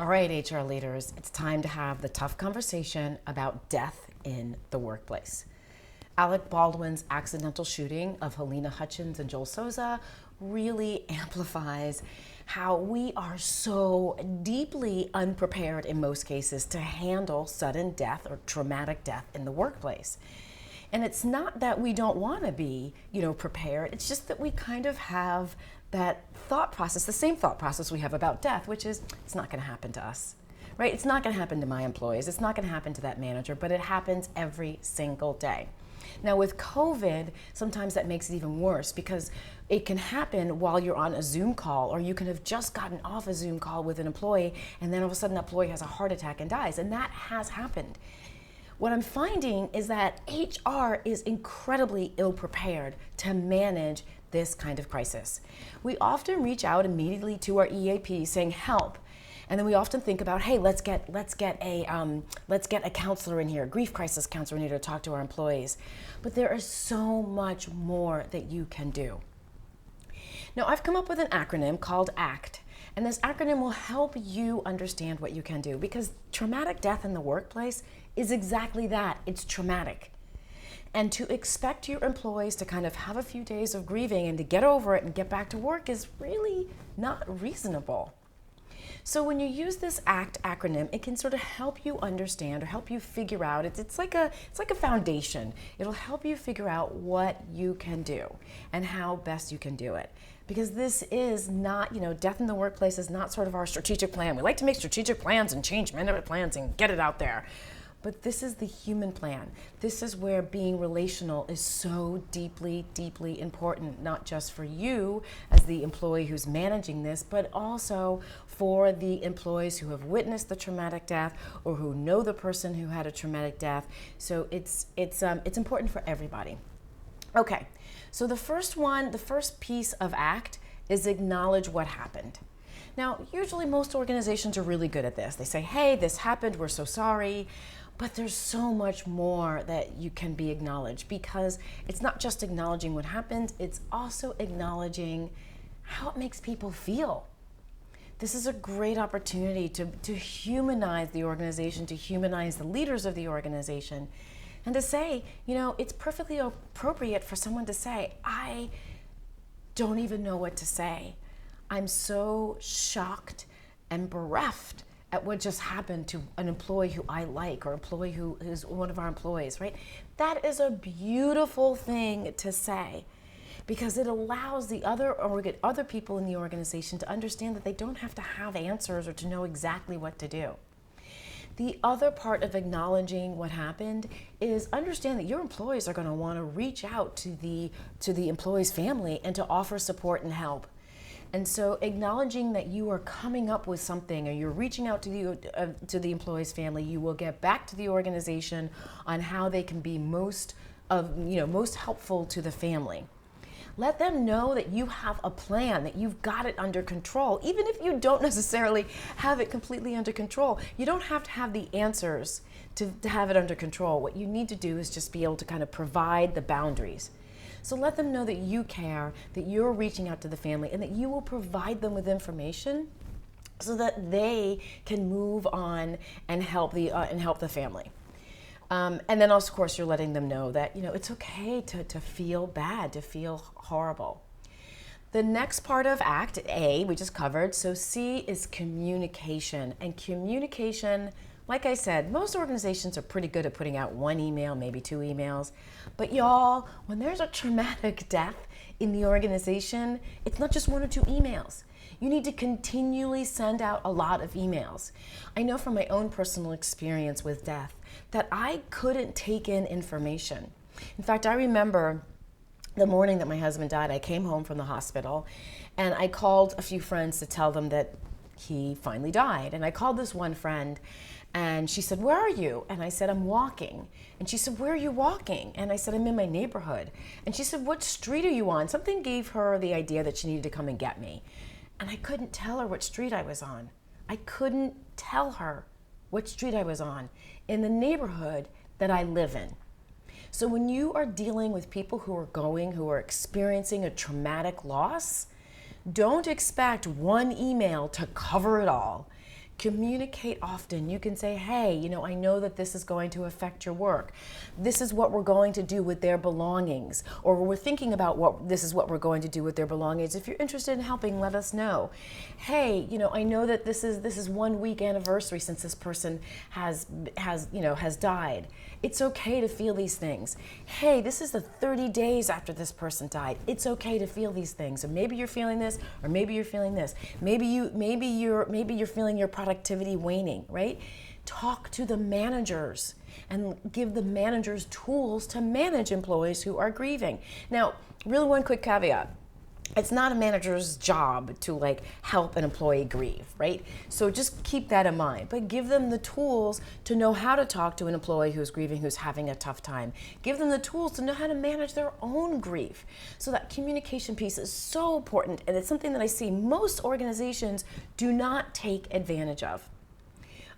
All right, HR leaders, it's time to have the tough conversation about death in the workplace. Alec Baldwin's accidental shooting of Helena Hutchins and Joel Souza really amplifies how we are so deeply unprepared in most cases to handle sudden death or traumatic death in the workplace. And it's not that we don't want to be, prepared. It's just that we kind of have that thought process, the same thought process we have about death, which is it's not going to happen to us, right? It's not going to happen to my employees. It's not going to happen to that manager, but it happens every single day. Now with COVID, sometimes that makes it even worse because it can happen while you're on a Zoom call, or you can have just gotten off a Zoom call with an employee and then all of a sudden that employee has a heart attack and dies, and that has happened. What I'm finding is that HR is incredibly ill-prepared to manage this kind of crisis. We often reach out immediately to our EAP saying help, and then we often think about, hey, let's get a counselor in here, a grief crisis counselor in here to talk to our employees. But there is so much more that you can do. Now, I've come up with an acronym called ACT, and this acronym will help you understand what you can do, because traumatic death in the workplace is exactly that. It's traumatic. And to expect your employees to kind of have a few days of grieving and to get over it and get back to work is really not reasonable. So when you use this ACT acronym, it can sort of help you understand or help you figure out. It's like a foundation. It'll help you figure out what you can do and how best you can do it. Because this is not, death in the workplace is not sort of our strategic plan. We like to make strategic plans and change management plans and get it out there. But this is the human plan. This is where being relational is so deeply, deeply important, not just for you as the employee who's managing this, but also for the employees who have witnessed the traumatic death or who know the person who had a traumatic death. So it's important for everybody. Okay, so the first piece of ACT is acknowledge what happened. Now, usually most organizations are really good at this. They say, hey, this happened, we're so sorry. But there's so much more that you can be acknowledged, because it's not just acknowledging what happened, it's also acknowledging how it makes people feel. This is a great opportunity to humanize the organization, to humanize the leaders of the organization, and to say, it's perfectly appropriate for someone to say, I don't even know what to say. I'm so shocked and bereft at what just happened to an employee who I like, or employee who is one of our employees, right? That is a beautiful thing to say, because it allows the other people in the organization to understand that they don't have to have answers or to know exactly what to do. The other part of acknowledging what happened is understand that your employees are going to want to reach out to the employee's family and to offer support and help. And so acknowledging that you are coming up with something, or you're reaching out to the employee's family, you will get back to the organization on how they can be most helpful to the family. Let them know that you have a plan, that you've got it under control. Even if you don't necessarily have it completely under control, you don't have to have the answers to have it under control. What you need to do is just be able to kind of provide the boundaries. So let them know that you care, that you're reaching out to the family, and that you will provide them with information so that they can move on and help the family. And then also, of course, you're letting them know that it's okay to feel bad, to feel horrible. The next part of ACT, A, we just covered. So C is communication. And communication, like I said, most organizations are pretty good at putting out one email, maybe two emails. But y'all, when there's a traumatic death in the organization, it's not just one or two emails. You need to continually send out a lot of emails. I know from my own personal experience with death that I couldn't take in information. In fact, I remember the morning that my husband died, I came home from the hospital and I called a few friends to tell them that he finally died. And I called this one friend and she said, "Where are you?" And I said, "I'm walking." And she said, "Where are you walking?" And I said, "I'm in my neighborhood." And she said, "What street are you on?" Something gave her the idea that she needed to come and get me. And I couldn't tell her what street I was on. I couldn't tell her what street I was on in the neighborhood that I live in. So when you are dealing with people who are experiencing a traumatic loss, don't expect one email to cover it all. Communicate often. You can say, hey, you know, I know that this is going to affect your work. This is what we're going to do with their belongings. Or we're thinking about this is what we're going to do with their belongings. If you're interested in helping, let us know. Hey, you know, I know that this is 1 week anniversary since this person has died. It's okay to feel these things. Hey, this is the 30 days after this person died. It's okay to feel these things. And maybe you're feeling this, or maybe you're feeling this. Maybe you're feeling your productivity waning, right? Talk to the managers and give the managers tools to manage employees who are grieving. Now, really one quick caveat. It's not a manager's job to like help an employee grieve, right? So just keep that in mind, but give them the tools to know how to talk to an employee who's grieving, who's having a tough time. Give them the tools to know how to manage their own grief. So that communication piece is so important, and it's something that I see most organizations do not take advantage of.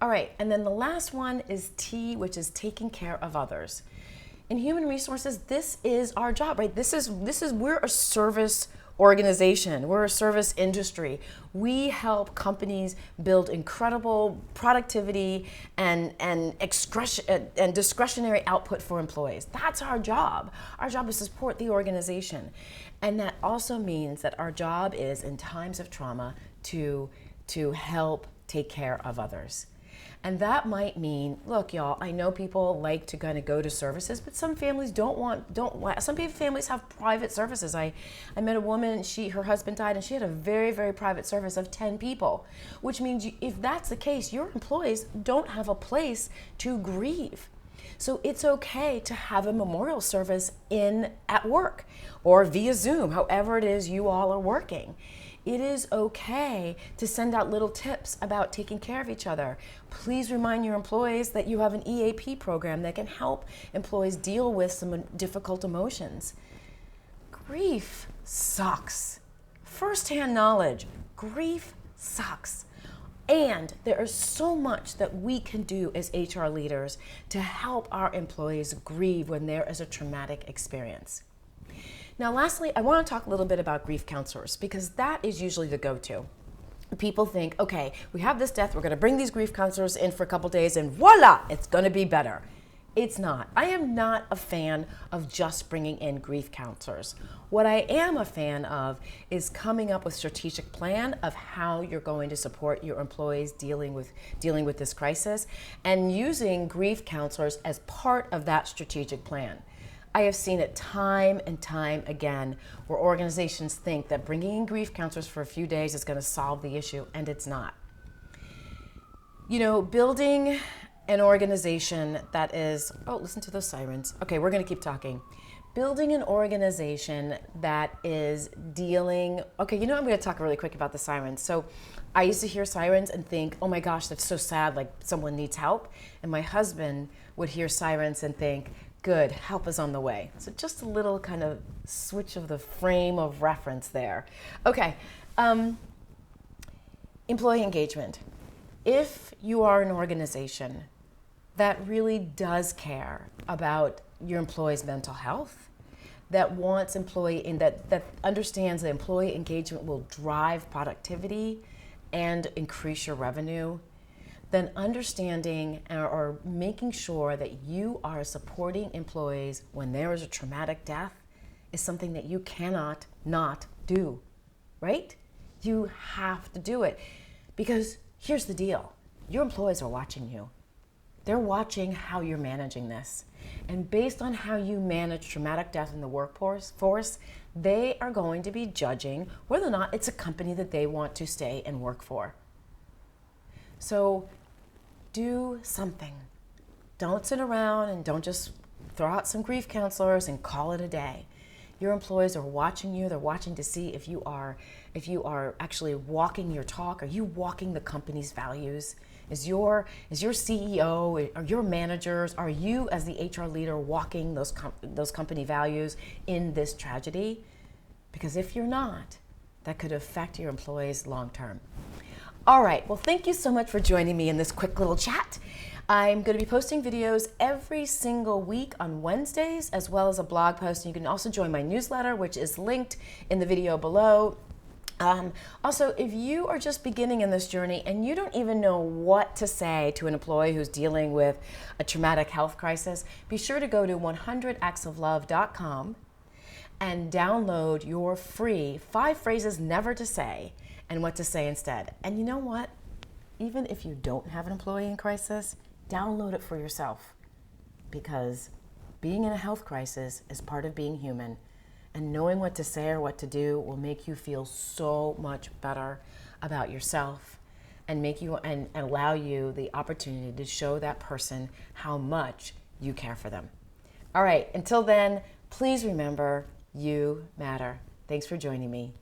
All right, and then the last one is T, which is taking care of others. In human resources, this is our job, right? We're a service organization. We're a service industry. We help companies build incredible productivity and discretionary output for employees. That's our job. Our job is to support the organization. And that also means that our job is, in times of trauma, to help take care of others. And that might mean, look, y'all, I know people like to kind of go to services, but some families don't want, some families have private services. I met a woman, her husband died, and she had a very, very private service of 10 people, which means if that's the case, your employees don't have a place to grieve. So it's okay to have a memorial service at work or via Zoom, however it is you all are working. It is okay to send out little tips about taking care of each other. Please remind your employees that you have an EAP program that can help employees deal with some difficult emotions. Grief sucks. First-hand knowledge, grief sucks. And there is so much that we can do as HR leaders to help our employees grieve when there is a traumatic experience. Now, lastly, I want to talk a little bit about grief counselors, because that is usually the go-to. People think, okay, we have this death, we're going to bring these grief counselors in for a couple days and voila, it's going to be better. It's not. I am not a fan of just bringing in grief counselors. What I am a fan of is coming up with a strategic plan of how you're going to support your employees dealing with this crisis, and using grief counselors as part of that strategic plan. I have seen it time and time again where organizations think that bringing in grief counselors for a few days is going to solve the issue, and it's not. You know, building an organization that is, oh, listen to those sirens. Okay, we're going to keep talking. Building an organization that is dealing, okay, you know, I'm going to talk really quick about the sirens. So I used to hear sirens and think, oh my gosh, that's so sad, like someone needs help. And my husband would hear sirens and think, good, help is on the way. So just a little kind of switch of the frame of reference there. Okay, employee engagement. If you are an organization that really does care about your employees' mental health, that wants that understands that employee engagement will drive productivity and increase your revenue, then understanding or making sure that you are supporting employees when there is a traumatic death is something that you cannot not do, right? You have to do it, because here's the deal. Your employees are watching you. They're watching how you're managing this. And based on how you manage traumatic death in the workforce, they are going to be judging whether or not it's a company that they want to stay and work for. So do something. Don't sit around and don't just throw out some grief counselors and call it a day. Your employees are watching you. They're watching to see if you are actually walking your talk. Are you walking the company's values? Is your CEO or your managers, are you as the HR leader walking those company values in this tragedy? Because if you're not, that could affect your employees long term. All right, well, thank you so much for joining me in this quick little chat. I'm going to be posting videos every single week on Wednesdays, as well as a blog post. And you can also join my newsletter, which is linked in the video below. Also, if you are just beginning in this journey and you don't even know what to say to an employee who's dealing with a traumatic health crisis, be sure to go to 100actsoflove.com and download your free 5 phrases never to say and what to say instead. And you know what? Even if you don't have an employee in crisis, download it for yourself, because being in a health crisis is part of being human, and knowing what to say or what to do will make you feel so much better about yourself and make you and allow you the opportunity to show that person how much you care for them. All right, until then, please remember, you matter. Thanks for joining me.